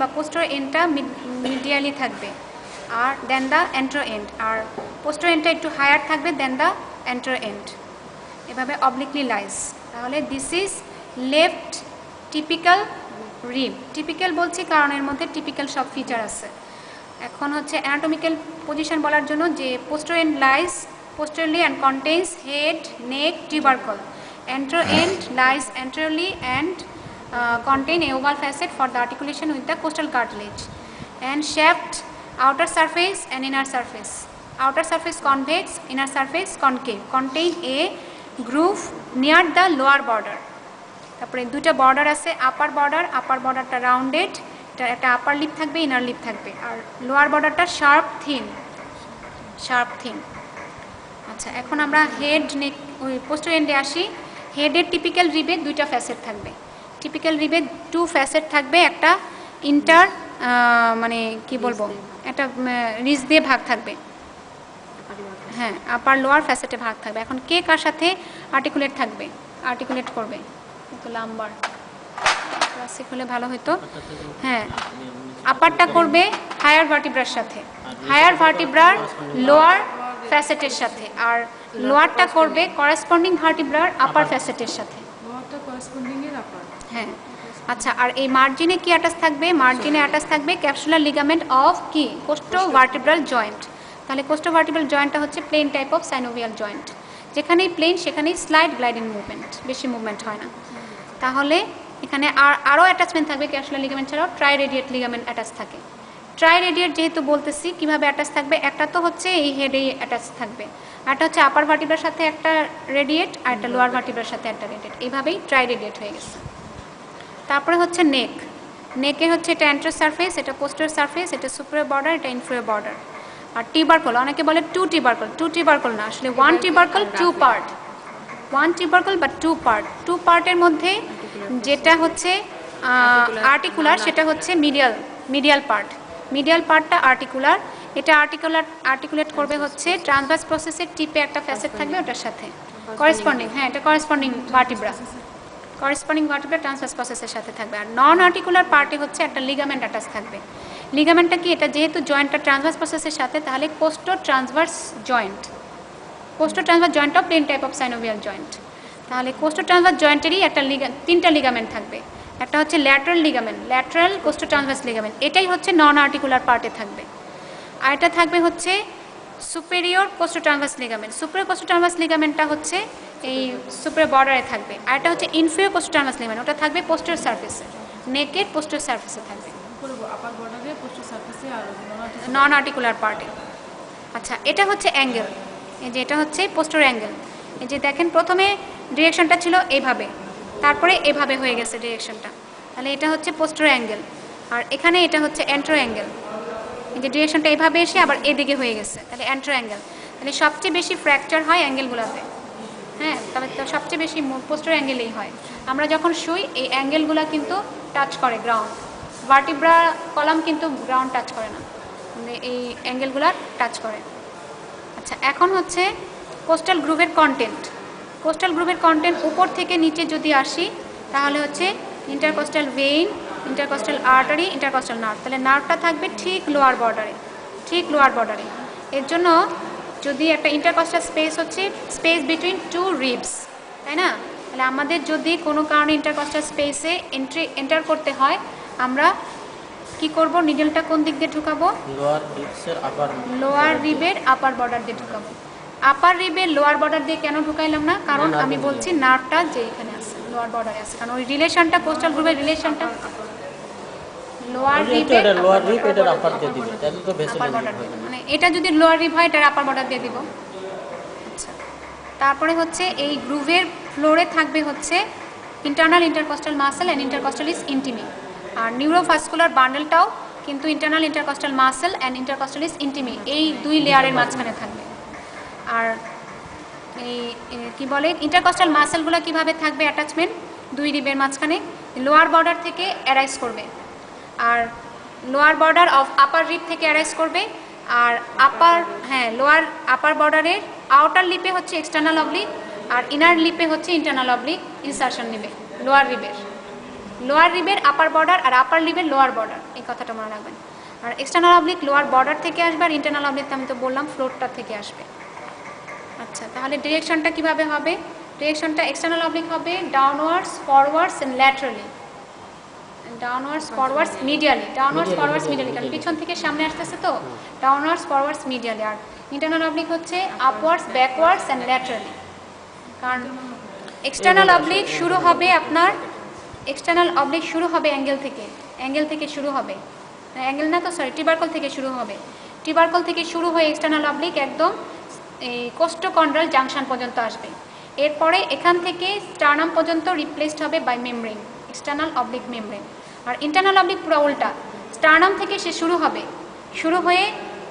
বা poster এন্ডটা medially থাকবে আর দেন the এন্ট্রো and, R poster এন্ডটা একটু হায়ার থাকবে দেন দ্য এন্ট্রো এন্ড, এভাবে অবলিকলি লাইজ। তাহলে this is left typical rib. Typical বলছি কারণ এর মধ্যে টিপিক্যাল সব ফিচার আছে। এখন হচ্ছে অ্যানাটমিক্যাল পজিশন বলার জন্য যে posterior and lies posteriorly and contains head, neck, tubercle. Antero end lies anteriorly and contain a oval facet for the articulation with the costal cartilage. And shaft, outer surface and inner surface. Outer surface convex, inner surface concave. Contain a groove near the lower border. তারপরে দুটো border আছে, আপার বর্ডারটা rounded, এটা একটা আপার lip থাকবে, inner lip থাকবে, আর lower বর্ডারটা sharp thin. আচ্ছা, এখন আমরা হেড নেক ওই পোস্টার এন্ডে আসি। হেডের টিপিক্যাল রিবে দুইটা ফ্যাসেট থাকবে। টিপিক্যাল রিবে 2 ফ্যাসেট থাকবে, একটা ইন্টার মানে কি বলবো, একটা রিজ দিয়ে ভাগ থাকবে, হ্যাঁ আপার লোয়ার ফ্যাসেটে ভাগ থাকবে। এখন কে কার সাথে আর্টিকুলেট থাকবে, আর্টিকুলেট করবে, তো লাম্বার ক্লাসিক হলে ভালো হতো। হ্যাঁ, আপারটা করবে হায়ার ভার্টিব্রার সাথে, হায়ার ভার্টিব্রার লোয়ার ফ্যাসেটের সাথে, আর লোয়ারটা করবে করেসপন্ডিং ভার্টিব্রার আপার ফ্যাসেটের সাথে। হ্যাঁ, আচ্ছা, আর এই মার্জিনে কি অ্যাটাচ থাকবে? মার্জিনে অ্যাটাচ থাকবে ক্যাপসুলার লিগামেন্ট অফ কি কোস্টোভার্টিব্রাল জয়েন্ট। তাহলে কোস্টোভার্টিব্রাল জয়েন্টটা হচ্ছে plane type of synovial joint, যেখানেই প্লেন সেখানেই স্লাইড গ্লাইডিং মুভমেন্ট, বেশি মুভমেন্ট হয় না। তাহলে এখানে আরও অ্যাটাচমেন্ট থাকবে ক্যাপসুলার লিগামেন্ট ছাড়াও, ট্রাইরেডিয়েট লিগামেন্ট অ্যাটাচ থাকে। ট্রাইরেডিয়েট যেহেতু বলতেছি, কিভাবে অ্যাটাচ থাকবে, একটা তো হচ্ছে এই হেডেই অ্যাটাচ থাকবে, একটা হচ্ছে আপার ভার্টিব্রার সাথে একটা রেডিয়েট, আর একটা লোয়ার ভার্টিব্রার সাথে একটা রেডিয়েট, এইভাবেই ট্রাইরেডিয়েট হয়ে গেছে। তারপরে হচ্ছে নেক। নেকে হচ্ছে এটা অ্যান্টেরিয়র সারফেস, এটা পোস্টেরিয়র সারফেস, এটা সুপিরিয়র বর্ডার, এটা ইনফেরিয়র বর্ডার। আর টিবারকল, অনেকে বলে 2 টিবারকল, 2 টিবারকল না, আসলে 1 টিবারকল 2 পার্ট, 1 টিবারকল বা 2 পার্ট। 2 পার্টের মধ্যে যেটা হচ্ছে আর্টিকুলার সেটা হচ্ছে মিডিয়াল পার্ট, মিডিয়াল পার্টটা আর্টিকুলার। এটা আর্টিকুলেট করবে হচ্ছে ট্রান্সভার্স প্রসেসের টিপে একটা ফ্যাসেট থাকবে ওটার সাথে করেসপন্ডিং, হ্যাঁ এটা করেসপন্ডিং ভার্টিব্রা, ট্রান্সভার্স প্রসেসের সাথে থাকবে। আর নন আর্টিকুলার পার্টে হচ্ছে একটা লিগামেন্ট অ্যাটাচ থাকবে। লিগামেন্টটা কি, এটা যেহেতু জয়েন্টটা ট্রান্সভার্স প্রসেসের সাথে, তাহলে কোস্টো ট্রান্সভার্স জয়েন্টটা plane type of synovial joint. তাহলে কোস্টো ট্রান্সভার্স জয়েন্টেরই একটা 3টা লিগামেন্ট থাকবে। একটা হচ্ছে lateral ligament, lateral costotransverse ligament, এটাই হচ্ছে নন আর্টিকুলার পার্টে থাকবে। আর এটা থাকবে হচ্ছে superior costotransverse ligament. Superior costotransverse লিগামেন্টটা হচ্ছে এই সুপেরিয়র বর্ডারে থাকবে। আর এটা হচ্ছে ইনফেরিয়র কোস্টো ট্রান্সভার্স লিগামেন্ট, ওটা থাকবে পোস্টেরিয়র সারফেসে, নেকের পোস্টেরিয়র সারফেসে থাকবে, নন আর্টিকুলার পার্টে। আচ্ছা, এটা হচ্ছে অ্যাঙ্গেল, এই যে এটা হচ্ছে পোস্টেরিয়র অ্যাঙ্গেল। এই যে দেখেন প্রথমে ডিরেকশনটা ছিল এইভাবে, তারপরে এভাবে হয়ে গেছে ডিরেকশনটা, তাহলে এটা হচ্ছে পোস্টেরিয়র অ্যাঙ্গেল। আর এখানে এটা হচ্ছে অ্যান্টেরিয়র অ্যাঙ্গেল, এই যে ডিরেকশনটা এইভাবে এসে আবার এদিকে হয়ে গেছে, তাহলে অ্যান্টেরিয়র অ্যাঙ্গেল। তাহলে সবচেয়ে বেশি ফ্র্যাকচার হয় অ্যাঙ্গেলগুলোতে, হ্যাঁ তবে তো সবচেয়ে বেশি পোস্টেরিয়র অ্যাঙ্গেলেই হয়। আমরা যখন শুই এই অ্যাঙ্গেলগুলো কিন্তু টাচ করে গ্রাউন্ড, ভার্টিব্রা কলাম কিন্তু গ্রাউন্ড টাচ করে না, এই অ্যাঙ্গেলগুলো টাচ করে। আচ্ছা, এখন হচ্ছে কোস্টাল গ্রুভের কন্টেন্ট। কোস্টাল গ্রুভের কন্টেন্ট উপর থেকে নিচে যদি আসি, তাহলে হচ্ছে intercostal vein, intercostal artery, intercostal nerve. তাহলে নার্ভটা থাকবে ঠিক লোয়ার বর্ডারে। এর জন্য যদি একটা ইন্টারকোস্টাল স্পেস হচ্ছে স্পেস বিটুইন 2 রিবস, তাই না? তাহলে আমাদের যদি কোনো কারণে ইন্টারকোস্টাল স্পেসে এন্টার করতে হয়, আমরা কি করব, নিডলটা কোন দিক দিয়ে ঢুকাবো? লোয়ার রিবের আপার বর্ডার দিয়ে ঢুকাবো। আপার রিবের লোয়ার বর্ডার দিয়ে কেন ঢুকাইলাম না? কারণ আমি বলছি নার্ভটা যে এখানে আছে লোয়ার বর্ডারে আছে, কারণ ওই রিলেশনটা কোস্টাল গ্রুপের রিলেশনটা লোয়ার রিবের এটার আপার দিয়ে দিব, তাহলে তো ভেসেল মানে এটা যদি লোয়ার রিব হয় এটার আপার বর্ডার দিয়ে দিব। আচ্ছা, তারপরে হচ্ছে এই গ্রুভের ফ্লোরে থাকবে হচ্ছে internal intercostal muscle and intercostalis intimi. আর নিউরোভাস্কুলার বান্ডেলটাও কিন্তু internal intercostal muscle and intercostalis intimi এই 2 লেয়ারের মাঝখানে থাকবে। আর এই কি বলে ইন্টারকোস্টাল মাসেলগুলো কিভাবে থাকবে অ্যাটাচমেন্ট 2 রিবের মাঝখানে? লোয়ার বর্ডার থেকে অ্যারাইজ করবে, আর lower border of upper rib থেকে অ্যারাইজ করবে। আর লোয়ার আপার বর্ডারের আউটার লিপে হচ্ছে এক্সটার্নাল অবলিক, আর ইনার লিপে হচ্ছে ইন্টারনাল অবলিক ইনসারশন নেবে লোয়ার রিবের। লোয়ার রিবের আপার বর্ডার আর আপার রিবের লোয়ার বর্ডার, এই কথাটা মনে রাখবেন। আর এক্সটার্নাল অবলিক লোয়ার বর্ডার থেকে আসবে, আর ইন্টারনাল অবলিক আমি তো বললাম ফ্লোরটা থেকে আসবে। আচ্ছা, তাহলে ডিরেকশনটা কিভাবে হবে? ডিরেকশনটা এক্সটার্নাল অবলিক হবে downwards, forwards and laterally. Downwards, forwards, medially. Downwards, forwards, medially, কারণ পিছন থেকে সামনে আসতেছে তো। Downwards, forwards, medially. আর ইন্টারনাল অবলিক হচ্ছে আপওয়ার্ডস, ব্যাকওয়ার্ডস এন্ড ল্যাটারালি। কারণ এক্সটার্নাল অবলিক শুরু হবে আপনার, এক্সটার্নাল অবলিক শুরু হবে অ্যাঙ্গেল থেকে, অ্যাঙ্গেল থেকে শুরু হবে, অ্যাঙ্গেল না তো সরি, টিবারকল থেকে শুরু হবে। টিবারকল থেকে শুরু হয়ে এক্সটার্নাল অবলিক একদম এই কোস্টোকন্ড্রাল জাংশন পর্যন্ত আসবে। এরপরে এখান থেকে স্টার্নাম পর্যন্ত রিপ্লেসড হবে by membrane, external oblique membrane. আর ইন্টারনাল অবলিক পুরো উল্টা, স্টার্নাম থেকে সে শুরু হবে, শুরু হয়ে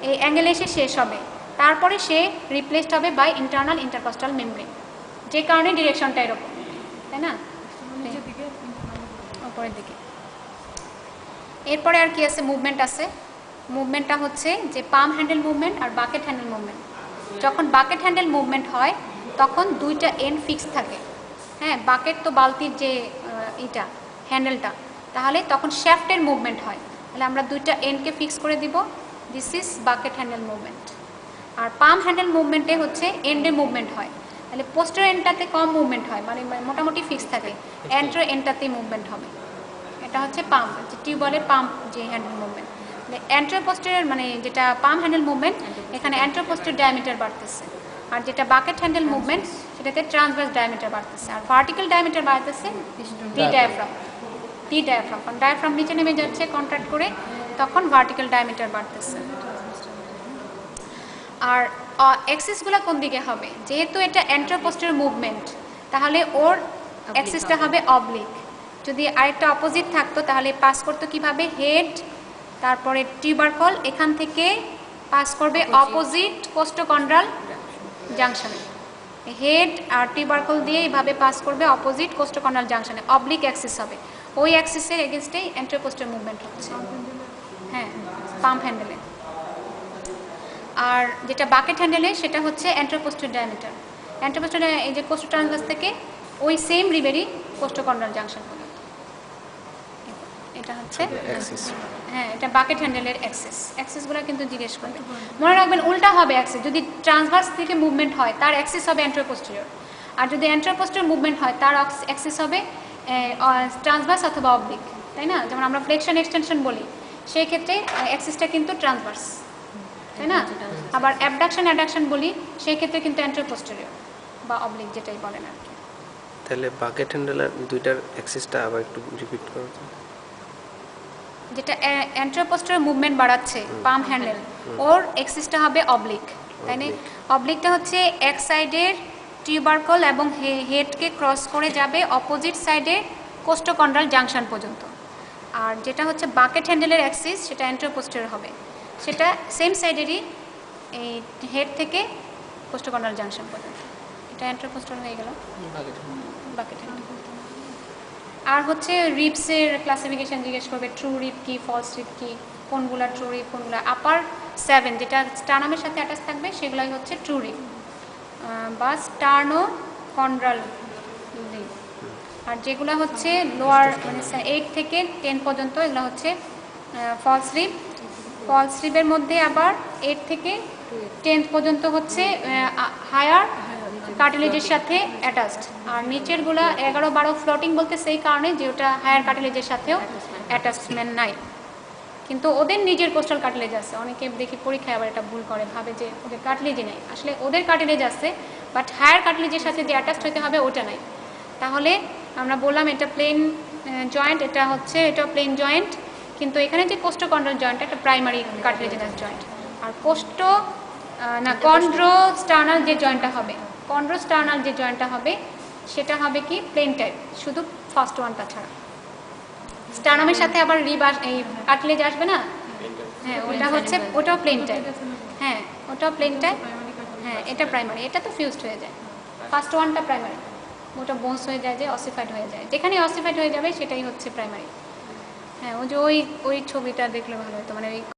এই অ্যাঙ্গেলে এসে শেষ হবে, তারপরে সে রিপ্লেসড হবে বাই ইন্টারনাল ইন্টারকস্টাল মেমব্রেন। যে কারণে ডিরেকশনটা এরকম, তাই না, উপরের দিকে। এরপরে আর কি আছে, মুভমেন্ট আছে। মুভমেন্টটা হচ্ছে যে পাম হ্যান্ডেল মুভমেন্ট আর বাকেট হ্যান্ডেল মুভমেন্ট। যখন বাকেট হ্যান্ডেল মুভমেন্ট হয় তখন দুইটা এন্ড ফিক্স থাকে। হ্যাঁ, বাকেট তো বালতির যে এটা হ্যান্ডেলটা, তাহলে তখন শ্যাফটের মুভমেন্ট হয়, তাহলে আমরা দুইটা এন্ডকে ফিক্স করে দিব, this is bucket handle movement. আর পাম হ্যান্ডেল মুভমেন্টে হচ্ছে এন্ডে মুভমেন্ট হয়, তাহলে পোস্টার এন্ডটাতে কম মুভমেন্ট হয়, মানে মোটামুটি ফিক্স থাকে, অ্যান্ট্রো এন্ডটাতে মুভমেন্ট হবে। এটা হচ্ছে পাম্প, যে টিউবওয়েলের পাম্প যে হ্যান্ডেল মুভমেন্ট। অ্যান্ট্রো পোস্টারের মানে যেটা পাম্প হ্যান্ডেল মুভমেন্ট, এখানে অ্যান্ট্রো পোস্টার ডায়ামিটার বাড়তেছে। আর যেটা বাকেট হ্যান্ডেল মুভমেন্ট, সেটাতে ট্রান্সভার্স ডায়ামিটার বাড়তেছে, আর ভার্টিক্যাল ডায়ামিটার বাড়তেছে টি ডায়াফ্রাম, টি ডায়াফ্রাম, কারণ ডায়াফ্রাম নিচে নেমে যাচ্ছে কন্ট্রাক্ট করে, তখন ভার্টিক্যাল ডায়ামিটার বাড়তেছে। আর অ্যাক্সিসগুলো কোন দিকে হবে? যেহেতু এটা অ্যান্ট্রোপোস্টার মুভমেন্ট, তাহলে ওর অ্যাক্সিসটা হবে অবলিক। যদি আরেকটা অপোজিট থাকতো তাহলে পাস করতো কিভাবে? হেড, তারপরে টিউবারকল, এখান থেকে পাস করবে অপোজিট কোস্টোকন্ড্রাল জাংশনে। হেড আর টিউবারকল দিয়ে এইভাবে পাস করবে অপোজিট কোস্টোকন্ড্রাল জাংশনে, অবলিক অ্যাক্সিস হবে। ওই অ্যাক্সিসের এগেনস্টেই অ্যান্ট্রোপোস্টার মুভমেন্ট হচ্ছে, হ্যাঁ, পাম্প হ্যান্ডেলে। আর যেটা বাকেট হ্যান্ডেলে সেটা হচ্ছে অ্যান্ট্রোপোস্টার ডায়ামিটার। অ্যান্ট্রোপোস্টার এই যে কোস্টো ট্রান্সভার্স থেকে ওই সেম রিবেরই কোস্টোকন্ড্রাল জাংশন পর্যন্ত, এটা হচ্ছে অ্যাক্সিস। হ্যাঁ, এটা বাকেট হ্যান্ডেলের অ্যাক্সিস। অ্যাক্সিসগুলো কিন্তু জিজ্ঞেস করবে, মনে রাখবেন উল্টা হবে অ্যাক্সিস। যদি ট্রান্সভার্স থেকে মুভমেন্ট হয় তার অ্যাক্সিস হবে অ্যান্ট্রোপোস্টেরিয়র, আর যদি অ্যান্ট্রোপোস্টেরিয়র মুভমেন্ট হয় তার অ্যাক্সিস হবে ট্রান্সভার্স অথবা অবলিক, তাই না? যেমন আমরা ফ্লেকশন এক্সটেনশন বলি, সেই ক্ষেত্রে অ্যাক্সিসটা কিন্তু ট্রান্সভার্স, তাই না? আবার অ্যাবডাকশন অ্যাডাকশন বলি, সেই ক্ষেত্রে কিন্তু অ্যান্ট্রোপোস্টেরিয়র বা অবলিক যেটাই বলেন আর কি। তাহলে বাকেট হ্যান্ডেলের দুইটার অ্যাক্সিসটা আবার একটু রিপিট করো। যেটা অ্যান্ট্রোপোস্টার মুভমেন্ট বাড়াচ্ছে পাম হ্যান্ডেল, ওর অ্যাক্সিসটা হবে অবলিক, তাই না? অবলিকটা হচ্ছে এক সাইডের টিউবারকল এবং হেডকে ক্রস করে যাবে অপোজিট সাইডে কোস্টোকন্ড্রাল জাংশন পর্যন্ত। আর যেটা হচ্ছে বাকেট হ্যান্ডেলের অ্যাক্সিস, সেটা অ্যান্ট্রোপোস্টার হবে, সেটা সেম সাইডেরই এই হেড থেকে কোস্টোকন্ড্রাল জাংশন পর্যন্ত। এটা অ্যান্ট্রোপোস্টার হয়ে গেল বাকেট হ্যান্ডেল। আর হচ্ছে রিপসের ক্লাসিফিকেশন জিজ্ঞেস করবে, ট্রু রিপ কি, ফলস রিপ কি, কোনগুলা ট্রু রিপ, কোনগুলা আপার 7 যেটা স্টার্নামের সাথে অ্যাটাচ থাকবে সেগুলাই হচ্ছে ট্রু রিপ বা স্টার্নো কন্ড্রাল রিপ। আর যেগুলো হচ্ছে লোয়ার মানে 8 থেকে 10 পর্যন্ত, এগুলো হচ্ছে ফলস রিপ। ফলস রিপের মধ্যে আবার 8 থেকে 10 পর্যন্ত হচ্ছে হায়ার কার্টিলেজের সাথে অ্যাটাচড, আর নিচেরগুলা 11-12 ফ্লোটিং বলতে সেই কারণে যে ওটা হায়ার কার্টিলেজের সাথেও অ্যাটাচমেন্ট নাই, কিন্তু ওদের নিজের কোস্টাল কার্টিলেজ আছে। অনেকে দেখি পরীক্ষায় আবার এটা ভুল করে, ভাবে যে ওদের কার্টিলেজই নেই, আসলে ওদের কার্টিলেজ আছে, বাট হায়ার কার্টিলেজের সাথে যে অ্যাটাচড হতে হবে ওটা নাই। তাহলে আমরা বললাম এটা প্লেন জয়েন্ট, এটা হচ্ছে এটা প্লেন জয়েন্ট, কিন্তু এখানে যে কোস্টোকন্ড্রাল জয়েন্ট একটা প্রাইমারি কার্টিলেজিনাস জয়েন্ট। আর কন্ড্রোস্টার্নাল যে জয়েন্টটা হবে, কন্ড্রোস্টার্নাল যে জয়েন্টটা হবে সেটা হবে কি প্লেন টাইপ, শুধু ফার্স্ট ওয়ানটা ছাড়া। স্টার্নামের সাথে আবার এই কার্টিলেজ আসবে না, হ্যাঁ, ওটা হচ্ছে ওটাও প্লেন টাইপ, হ্যাঁ ওটাও প্লেন টাইপ, হ্যাঁ এটা প্রাইমারি, এটা তো ফিউজড হয়ে যায়। ফার্স্ট ওয়ানটা প্রাইমারি, ওটা বোনস হয়ে যায়, যে অসিফাইড হয়ে যায়, যেখানে অসিফাইড হয়ে যাবে সেটাই হচ্ছে প্রাইমারি। হ্যাঁ, ওই যে ওই ছবিটা দেখলে ভালো হতো, মানে ওই